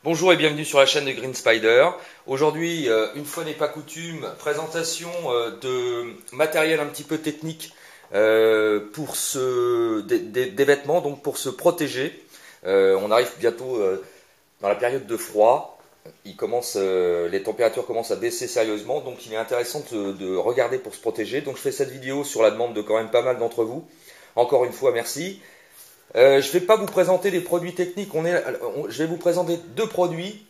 Bonjour et bienvenue sur la chaîne de Green Spider. Aujourd'hui, une fois n'est pas coutume, présentation de matériel un petit peu technique pour des vêtements, donc pour se protéger. On arrive bientôt dans la période de froid. Les températures commencent à baisser sérieusement, donc il est intéressant de regarder pour se protéger. Donc je fais cette vidéo sur la demande de quand même pas mal d'entre vous. Encore une fois, merci. Je ne vais pas vous présenter des produits techniques, je vais vous présenter deux produits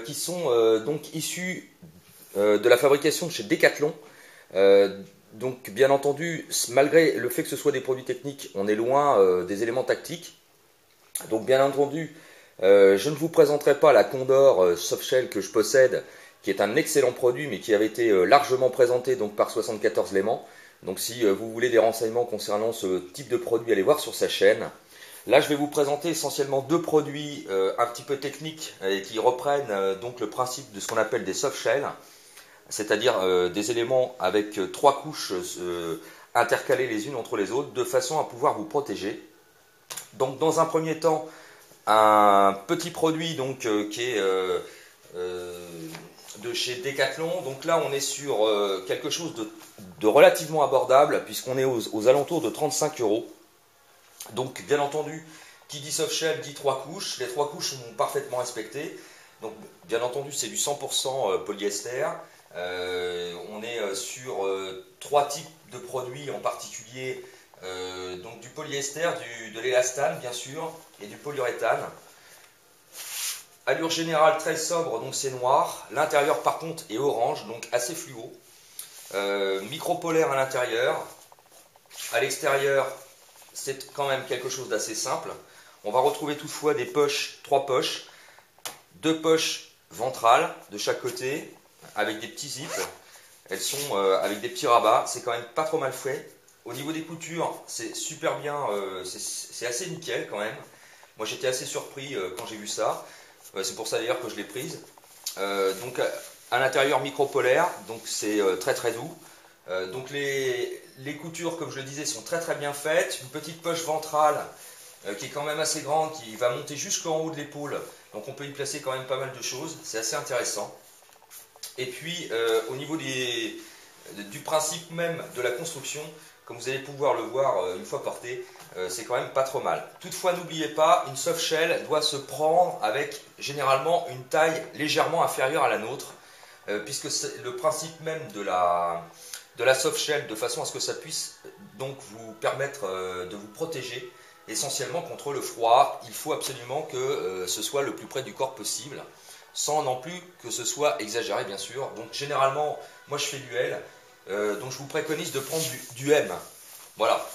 qui sont donc issus de la fabrication de chez Decathlon. Donc bien entendu, malgré le fait que ce soit des produits techniques, on est loin des éléments tactiques. Donc bien entendu, je ne vous présenterai pas la Condor Softshell que je possède, qui est un excellent produit, mais qui avait été largement présenté donc, par 74 Léman. Donc si vous voulez des renseignements concernant ce type de produit, allez voir sur sa chaîne. Là, je vais vous présenter essentiellement deux produits un petit peu techniques et qui reprennent donc le principe de ce qu'on appelle des soft shells, c'est-à-dire des éléments avec trois couches intercalées les unes entre les autres, de façon à pouvoir vous protéger. Donc, dans un premier temps, un petit produit donc qui est de chez Decathlon. Donc là, on est sur quelque chose de relativement abordable puisqu'on est aux alentours de 35 €. Donc bien entendu, qui dit soft shell dit trois couches. Les trois couches sont parfaitement respectées. Donc bien entendu, c'est du 100% polyester. On est sur trois types de produits en particulier. Donc du polyester, de l'élastane bien sûr, et du polyuréthane. Allure générale très sobre, donc c'est noir. L'intérieur par contre est orange, donc assez fluo. Micropolaire à l'intérieur. À l'extérieur, c'est quand même quelque chose d'assez simple. On va retrouver toutefois des poches, trois poches, deux poches ventrales de chaque côté, avec des petits zips. Elles sont avec des petits rabats, c'est quand même pas trop mal fait. Au niveau des coutures, c'est super bien, c'est assez nickel quand même. Moi j'étais assez surpris quand j'ai vu ça. C'est pour ça d'ailleurs que je l'ai prise. Donc à l'intérieur micropolaire, donc c'est très très doux. Donc les coutures, comme je le disais, sont très très bien faites. Une petite poche ventrale qui est quand même assez grande, qui va monter jusqu'en haut de l'épaule. Donc on peut y placer quand même pas mal de choses. C'est assez intéressant. Et puis au niveau du principe même de la construction, comme vous allez pouvoir le voir une fois porté, c'est quand même pas trop mal. Toutefois, n'oubliez pas, une soft shell doit se prendre avec généralement une taille légèrement inférieure à la nôtre, puisque c'est le principe même de la soft shell, de façon à ce que ça puisse donc vous permettre de vous protéger essentiellement contre le froid. Il faut absolument que ce soit le plus près du corps possible, sans non plus que ce soit exagéré bien sûr. Donc généralement, moi je fais du L, donc je vous préconise de prendre du M. Voilà.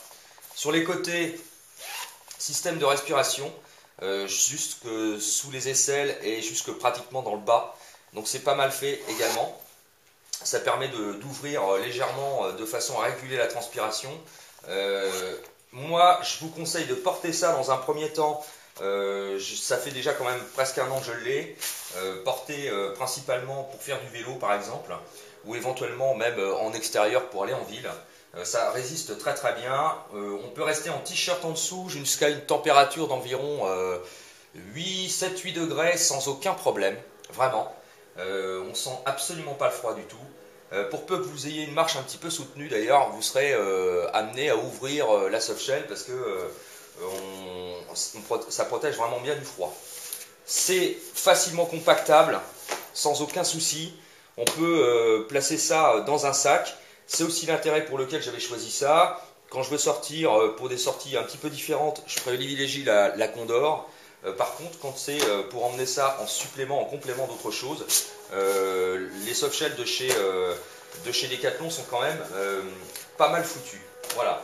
Sur les côtés, système de respiration, jusque sous les aisselles et jusque pratiquement dans le bas. Donc c'est pas mal fait également. Ça permet d'ouvrir légèrement de façon à réguler la transpiration. Moi, je vous conseille de porter ça dans un premier temps. Ça fait déjà quand même presque un an que je l'ai. Porté principalement pour faire du vélo par exemple, ou éventuellement même en extérieur pour aller en ville. Ça résiste très très bien. On peut rester en t-shirt en dessous jusqu'à une température d'environ 7-8 degrés sans aucun problème. Vraiment. On sent absolument pas le froid du tout. Pour peu que vous ayez une marche un petit peu soutenue d'ailleurs, vous serez amené à ouvrir la soft shell parce que ça protège vraiment bien du froid. C'est facilement compactable, sans aucun souci. On peut placer ça dans un sac. C'est aussi l'intérêt pour lequel j'avais choisi ça. Quand je veux sortir pour des sorties un petit peu différentes, je privilégie la Condor. Par contre, quand c'est pour emmener ça en supplément, en complément d'autre chose, les soft shells de chez Decathlon sont quand même pas mal foutus. Voilà.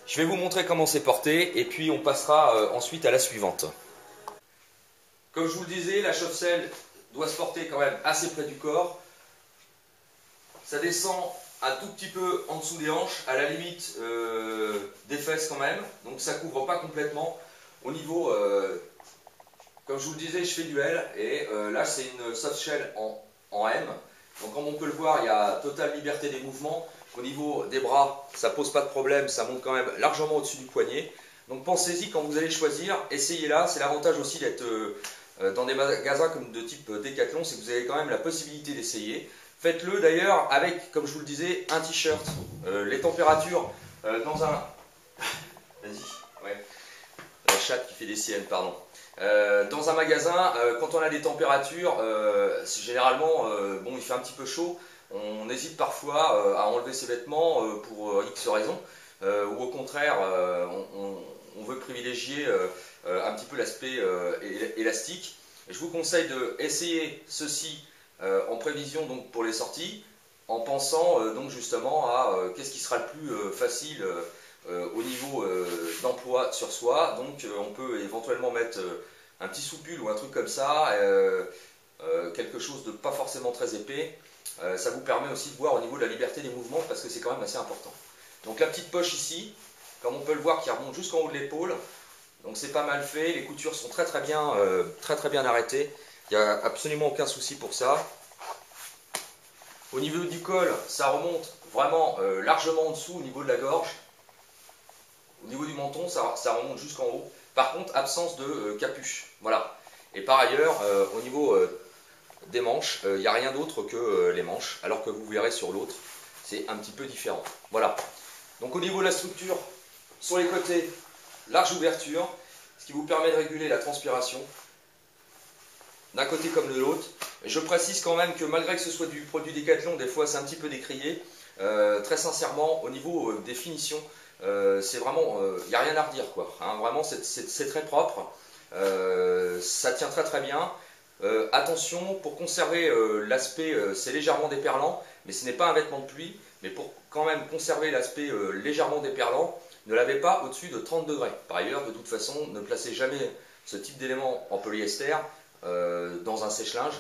Je vais vous montrer comment c'est porté et puis on passera ensuite à la suivante. Comme je vous le disais, la soft shell doit se porter quand même assez près du corps. Ça descend un tout petit peu en dessous des hanches, à la limite des fesses quand même. Donc ça ne couvre pas complètement. Au niveau, comme je vous le disais, je fais du L et là c'est une soft shell en M. Donc comme on peut le voir, il y a totale liberté des mouvements. Au niveau des bras, ça pose pas de problème, ça monte quand même largement au-dessus du poignet. Donc pensez-y quand vous allez choisir, essayez-la. C'est l'avantage aussi d'être dans des magasins comme de type Decathlon, c'est que vous avez quand même la possibilité d'essayer. Faites-le d'ailleurs avec, comme je vous le disais, un t-shirt. Les températures dans un... Vas-y, ouais. La chatte qui fait des siennes, pardon. Dans un magasin, quand on a des températures, généralement, bon, il fait un petit peu chaud. On hésite parfois à enlever ses vêtements pour X raisons. Ou au contraire, on veut privilégier un petit peu l'aspect élastique. Et je vous conseille d'essayer ceci en prévision donc, pour les sorties, en pensant donc justement à qu'est-ce qui sera le plus facile au niveau d'emploi sur soi. Donc on peut éventuellement mettre un petit soupule ou un truc comme ça, quelque chose de pas forcément très épais. Ça vous permet aussi de voir au niveau de la liberté des mouvements parce que c'est quand même assez important. Donc la petite poche ici, comme on peut le voir, qui remonte jusqu'en haut de l'épaule. Donc c'est pas mal fait, les coutures sont très bien arrêtées. Il n'y a absolument aucun souci pour ça. Au niveau du col, ça remonte vraiment largement en dessous au niveau de la gorge. Au niveau du menton, ça remonte jusqu'en haut. Par contre, absence de capuche. Voilà. Et par ailleurs, au niveau des manches, il n'y a rien d'autre que les manches, alors que vous verrez sur l'autre, c'est un petit peu différent. Voilà. Donc au niveau de la structure, sur les côtés, large ouverture, ce qui vous permet de réguler la transpiration, d'un côté comme de l'autre. Je précise quand même que malgré que ce soit du produit Decathlon, des fois c'est un petit peu décrié. Très sincèrement, au niveau des finitions, c'est vraiment, il n'y a rien à redire quoi. Hein, vraiment, c'est très propre. Ça tient très bien. Attention, pour conserver l'aspect, c'est légèrement déperlant, mais ce n'est pas un vêtement de pluie. Mais pour quand même conserver l'aspect légèrement déperlant, ne lavez pas au-dessus de 30 degrés. Par ailleurs, de toute façon, ne placez jamais ce type d'élément en polyester dans un sèche-linge,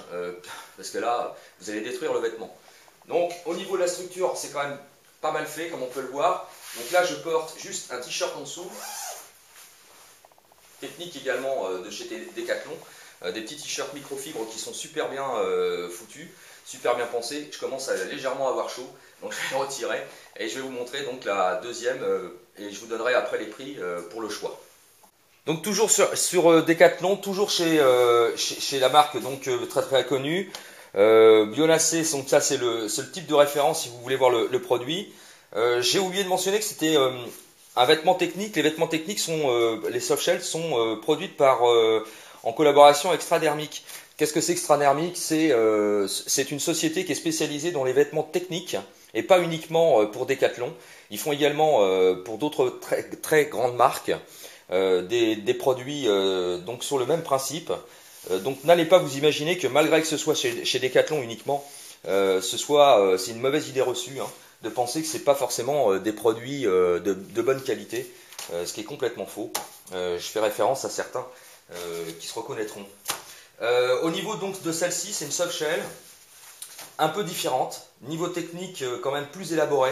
parce que là, vous allez détruire le vêtement. Donc, au niveau de la structure, c'est quand même pas mal fait, comme on peut le voir. Donc là, je porte juste un t-shirt en dessous. Technique également de chez Decathlon. Des petits t-shirts microfibres qui sont super bien foutus, super bien pensés. Je commence à légèrement avoir chaud, donc je vais le retirer. Et je vais vous montrer donc la deuxième, et je vous donnerai après les prix pour le choix. Donc toujours sur Decathlon, toujours chez la marque donc très connue. Bionacé, donc ça c'est le type de référence si vous voulez voir le produit. J'ai oublié de mentionner que c'était un vêtement technique. Les vêtements techniques sont, les softshells sont produites en collaboration avec Stradermic. Qu'est-ce que c'est que Stradermic? C'est une société qui est spécialisée dans les vêtements techniques et pas uniquement pour Decathlon. Ils font également pour d'autres très grandes marques des produits donc sur le même principe. Donc n'allez pas vous imaginer que malgré que ce soit chez Decathlon uniquement, c'est une mauvaise idée reçue hein, de penser que c'est pas forcément des produits de bonne qualité, ce qui est complètement faux. Je fais référence à certains qui se reconnaîtront. Au niveau donc de celle-ci, c'est une soft shell un peu différente, niveau technique quand même plus élaboré.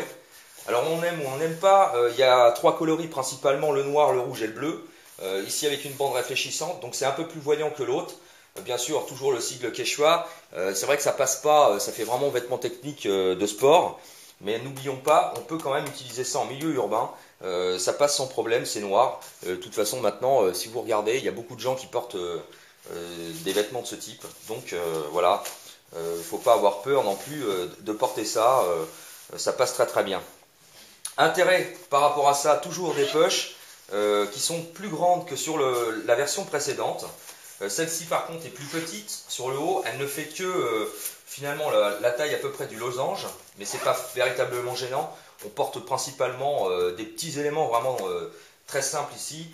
Alors on aime ou on n'aime pas, il y a trois coloris principalement, le noir, le rouge et le bleu, ici avec une bande réfléchissante, donc c'est un peu plus voyant que l'autre. Bien sûr, toujours le sigle Quechua, c'est vrai que ça passe pas, ça fait vraiment vêtement technique de sport, mais n'oublions pas, on peut quand même utiliser ça en milieu urbain, ça passe sans problème, c'est noir. De toute façon maintenant, si vous regardez, il y a beaucoup de gens qui portent des vêtements de ce type, donc voilà, faut pas avoir peur non plus de porter ça, ça passe très bien. Intérêt par rapport à ça, toujours des poches qui sont plus grandes que sur la version précédente. Celle-ci par contre est plus petite sur le haut, elle ne fait que finalement la taille à peu près du losange, mais c'est pas véritablement gênant. On porte principalement des petits éléments vraiment très simples ici.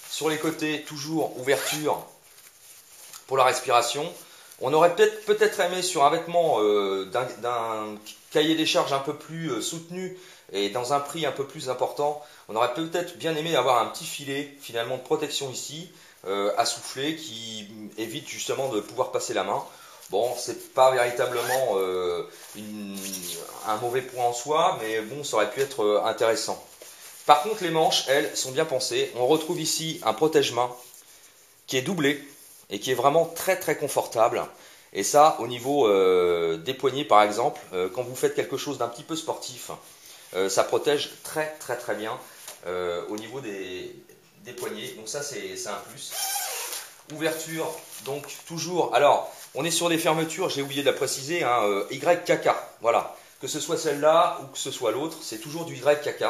Sur les côtés, toujours ouverture pour la respiration. On aurait peut-être aimé sur un vêtement d'un cahier des charges un peu plus soutenu et dans un prix un peu plus important, on aurait peut-être bien aimé avoir un petit filet finalement de protection ici, à souffler, qui évite justement de pouvoir passer la main. Bon, c'est pas véritablement un mauvais point en soi, mais bon, ça aurait pu être intéressant. Par contre, les manches, elles, sont bien pensées. On retrouve ici un protège-main qui est doublé et qui est vraiment très confortable. Et ça, au niveau des poignets par exemple, quand vous faites quelque chose d'un petit peu sportif, ça protège très bien au niveau des poignets. Donc ça, c'est un plus. Ouverture, donc toujours, alors on est sur des fermetures, j'ai oublié de la préciser, hein, YKK, voilà. Que ce soit celle-là ou que ce soit l'autre, c'est toujours du YKK.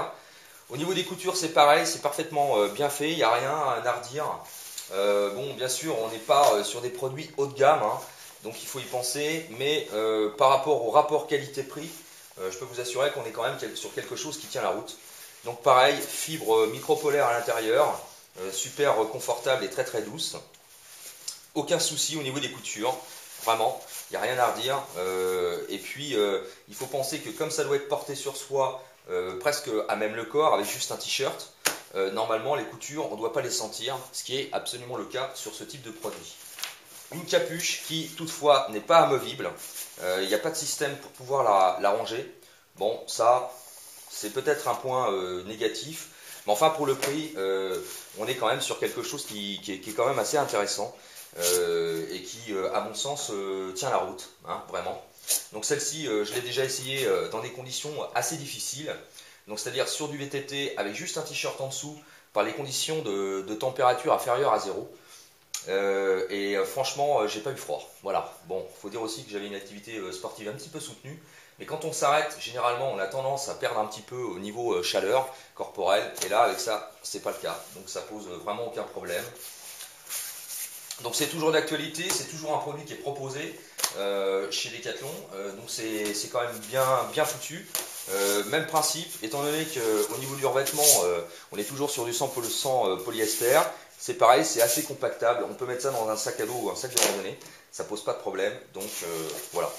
Au niveau des coutures, c'est pareil, c'est parfaitement bien fait, il n'y a rien à nardir. Bon, bien sûr, on n'est pas sur des produits haut de gamme, hein, donc il faut y penser, mais par rapport au rapport qualité-prix, je peux vous assurer qu'on est quand même sur quelque chose qui tient la route. Donc pareil, fibre micropolaire à l'intérieur, super confortable et très très douce. Aucun souci au niveau des coutures, vraiment, il n'y a rien à redire. Et puis, il faut penser que comme ça doit être porté sur soi, presque à même le corps, avec juste un t-shirt, normalement les coutures, on ne doit pas les sentir, ce qui est absolument le cas sur ce type de produit. Une capuche qui, toutefois, n'est pas amovible. Il n'y a pas de système pour pouvoir la ranger. Bon, ça, c'est peut-être un point négatif. Mais enfin, pour le prix, on est quand même sur quelque chose qui est quand même assez intéressant. Et qui, à mon sens, tient la route, hein, vraiment. Donc celle-ci, je l'ai déjà essayée dans des conditions assez difficiles. Donc c'est-à-dire sur du VTT avec juste un t-shirt en dessous, par les conditions de température inférieure à 0. Franchement, j'ai pas eu froid. Voilà. Bon, faut dire aussi que j'avais une activité sportive un petit peu soutenue. Mais quand on s'arrête, généralement, on a tendance à perdre un petit peu au niveau chaleur corporelle. Et là, avec ça, c'est pas le cas. Donc ça pose vraiment aucun problème. Donc c'est toujours d'actualité, c'est toujours un produit qui est proposé chez Decathlon, donc c'est quand même bien foutu. Même principe, étant donné qu'au niveau du revêtement, on est toujours sur du 100% polyester, c'est pareil, c'est assez compactable, on peut mettre ça dans un sac à dos ou un sac de randonnée, ça pose pas de problème, donc voilà.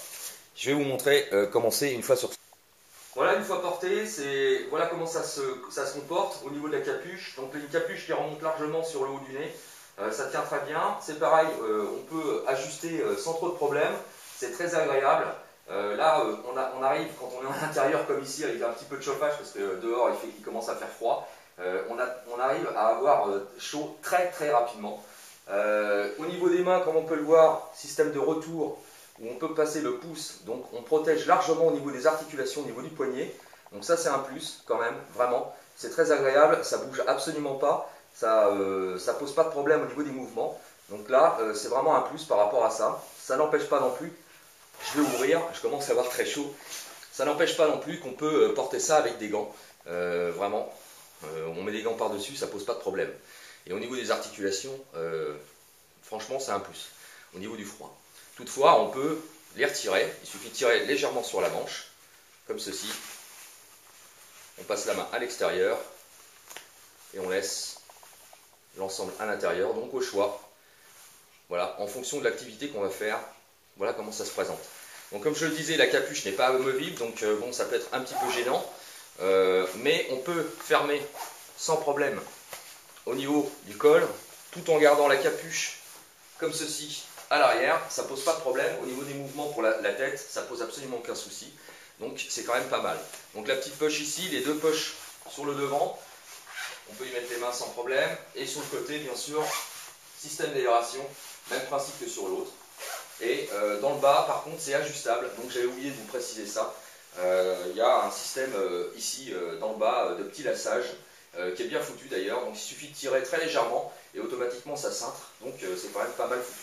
Je vais vous montrer comment c'est une fois sur. Voilà, une fois porté, voilà comment ça se comporte au niveau de la capuche. Donc une capuche qui remonte largement sur le haut du nez. Ça tient très bien, c'est pareil, on peut ajuster sans trop de problèmes, c'est très agréable. Là, on arrive, quand on est en intérieur comme ici, avec un petit peu de chauffage, parce que dehors il commence à faire froid, on arrive à avoir chaud très très rapidement. Au niveau des mains, comme on peut le voir, système de retour, où on peut passer le pouce, donc on protège largement au niveau des articulations, au niveau du poignet. Donc ça c'est un plus quand même, vraiment, c'est très agréable, ça bouge absolument pas. Ça pose pas de problème au niveau des mouvements. Donc là, c'est vraiment un plus par rapport à ça. Ça n'empêche pas non plus, je vais ouvrir, je commence à avoir très chaud. Ça n'empêche pas non plus qu'on peut porter ça avec des gants. Vraiment, on met des gants par-dessus, ça pose pas de problème. Et au niveau des articulations, franchement, c'est un plus. Au niveau du froid. Toutefois, on peut les retirer. Il suffit de tirer légèrement sur la manche, comme ceci. On passe la main à l'extérieur et on laisse l'ensemble à l'intérieur, donc au choix. Voilà, en fonction de l'activité qu'on va faire, voilà comment ça se présente. Donc comme je le disais, la capuche n'est pas amovible, donc bon, ça peut être un petit peu gênant, mais on peut fermer sans problème au niveau du col, tout en gardant la capuche comme ceci à l'arrière, ça pose pas de problème. Au niveau des mouvements pour la tête, ça pose absolument aucun souci, donc c'est quand même pas mal. Donc la petite poche ici, les deux poches sur le devant, on peut y mettre les mains sans problème. Et sur le côté, bien sûr, système d'aération, même principe que sur l'autre. Et dans le bas, par contre, c'est ajustable. Donc j'avais oublié de vous préciser ça. Il y a un système ici, dans le bas, de petit lassage, qui est bien foutu d'ailleurs. Donc il suffit de tirer très légèrement et automatiquement ça cintre. Donc c'est quand même pas mal foutu.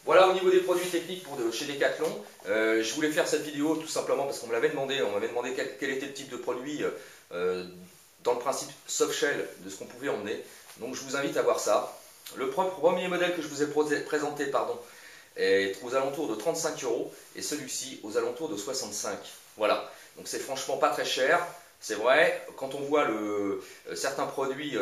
Voilà au niveau des produits techniques chez Decathlon. Je voulais faire cette vidéo tout simplement parce qu'on me l'avait demandé. On m'avait demandé quel était le type de produit dans le principe soft shell de ce qu'on pouvait emmener. Donc je vous invite à voir ça. Le premier modèle que je vous ai présenté est aux alentours de 35 € et celui-ci aux alentours de 65. Voilà, donc c'est franchement pas très cher. C'est vrai, quand on voit certains produits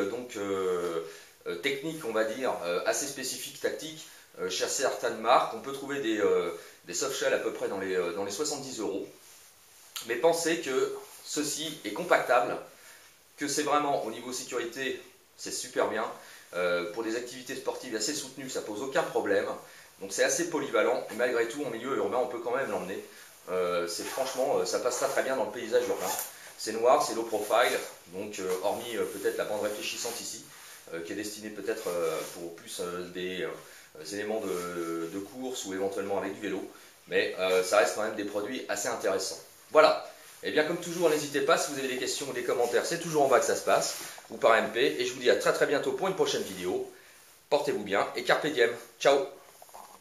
techniques, on va dire, assez spécifiques, tactiques, chez certaines marques, on peut trouver des soft shells à peu près dans les 70 €. Mais pensez que ceci est compactable, que c'est vraiment au niveau sécurité, c'est super bien. Pour des activités sportives assez soutenues, ça pose aucun problème. Donc c'est assez polyvalent et malgré tout en milieu urbain, on peut quand même l'emmener. Franchement, ça passera très bien dans le paysage urbain. C'est noir, c'est low profile, donc hormis peut-être la bande réfléchissante ici, qui est destinée peut-être pour plus des éléments de course ou éventuellement avec du vélo. Mais ça reste quand même des produits assez intéressants. Voilà. Et bien comme toujours, n'hésitez pas, si vous avez des questions ou des commentaires, c'est toujours en bas que ça se passe, ou par MP. Et je vous dis à très très bientôt pour une prochaine vidéo. Portez-vous bien et carpe diem. Ciao.